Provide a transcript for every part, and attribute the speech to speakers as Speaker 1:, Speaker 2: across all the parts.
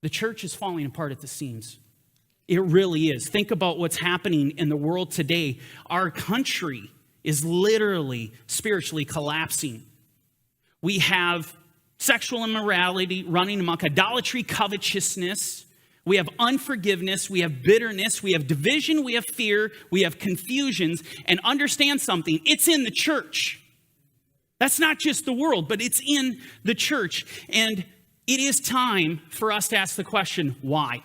Speaker 1: The church is falling apart at the seams. It really is. Think about what's happening in the world today. Our country is literally spiritually collapsing. We have sexual immorality running amok, idolatry, covetousness. We have unforgiveness. We have bitterness. We have division. We have fear. We have confusions. And understand something, it's in the church. That's not just the world, but it's in the church. And it is time for us to ask the question, why?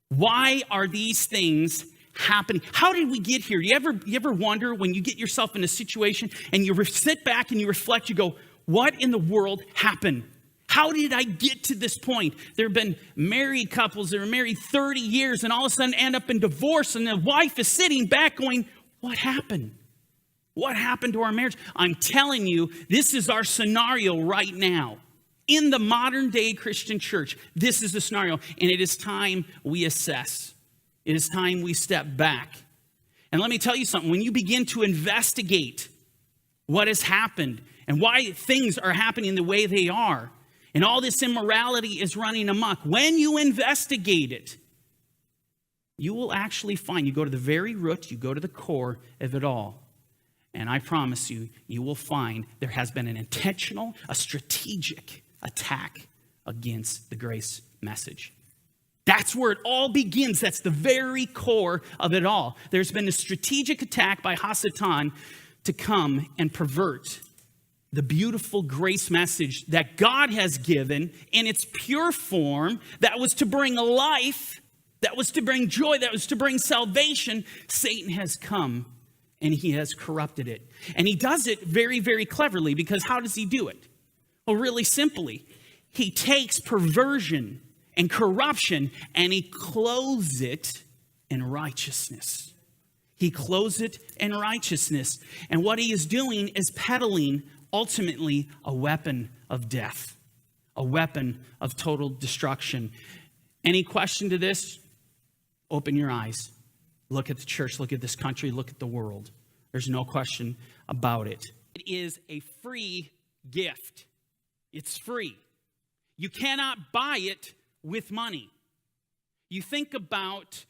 Speaker 1: Why are these things happening? How did we get here? You ever wonder when you get yourself in a situation and you sit back and you reflect, you go, what in the world happened? How did I get to this point? There have been married couples that are married 30 years and all of a sudden end up in divorce, and the wife is sitting back going, what happened? What happened to our marriage? I'm telling you, this is our scenario right now. In the modern day Christian church, this is the scenario, and it is time we assess. It is time we step back. And let me tell you something, when you begin to investigate what has happened and why things are happening the way they are, and all this immorality is running amok, when you investigate it, you will actually find, you go to the very root, you go to the core of it all. And I promise you, you will find there has been an intentional, a strategic attack against the grace message. That's where it all begins. That's the very core of it all. There's been a strategic attack by Hasatan to come and pervert the beautiful grace message that God has given in its pure form, that was to bring life, that was to bring joy, that was to bring salvation. Satan has come and he has corrupted it. And he does it very, very cleverly, because how does he do it? Well, really simply, he takes perversion and corruption and he clothes it in righteousness. He clothes it in righteousness. And what he is doing is peddling ultimately a weapon of death, a weapon of total destruction. Any question to this? Open your eyes. Look at the church, look at this country, look at the world. There's no question about it. It is a free gift. It's free. You cannot buy it with money. You think about,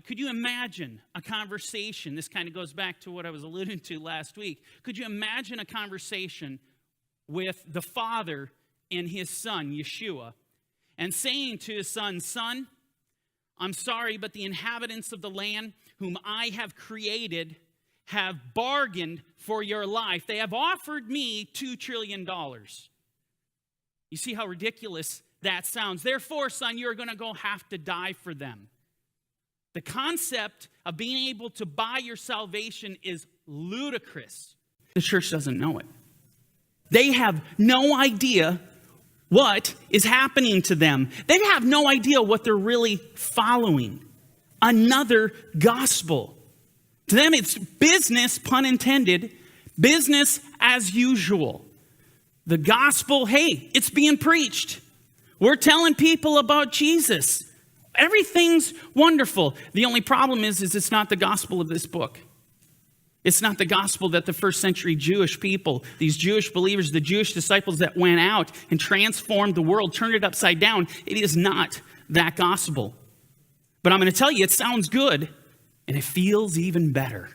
Speaker 1: could you imagine a conversation? This kind of goes back to what I was alluding to last week. Could you imagine a conversation with the father and his son, Yeshua, and saying to his son, son, I'm sorry, but the inhabitants of the land whom I have created have bargained for your life. They have offered me $2 trillion. You see how ridiculous that sounds. Therefore, son, you're going to go have to die for them. The concept of being able to buy your salvation is ludicrous. The church doesn't know it. They have no idea what is happening to them. They have no idea what they're really following. Another gospel. To them, it's business, pun intended, business as usual. The gospel, hey, it's being preached. We're telling people about Jesus. Everything's wonderful. The only problem is it's not the gospel of this book. It's not the gospel that the first century Jewish people, these Jewish believers, the Jewish disciples that went out and transformed the world, turned it upside down. It is not that gospel. But I'm going to tell you, it sounds good, and it feels even better.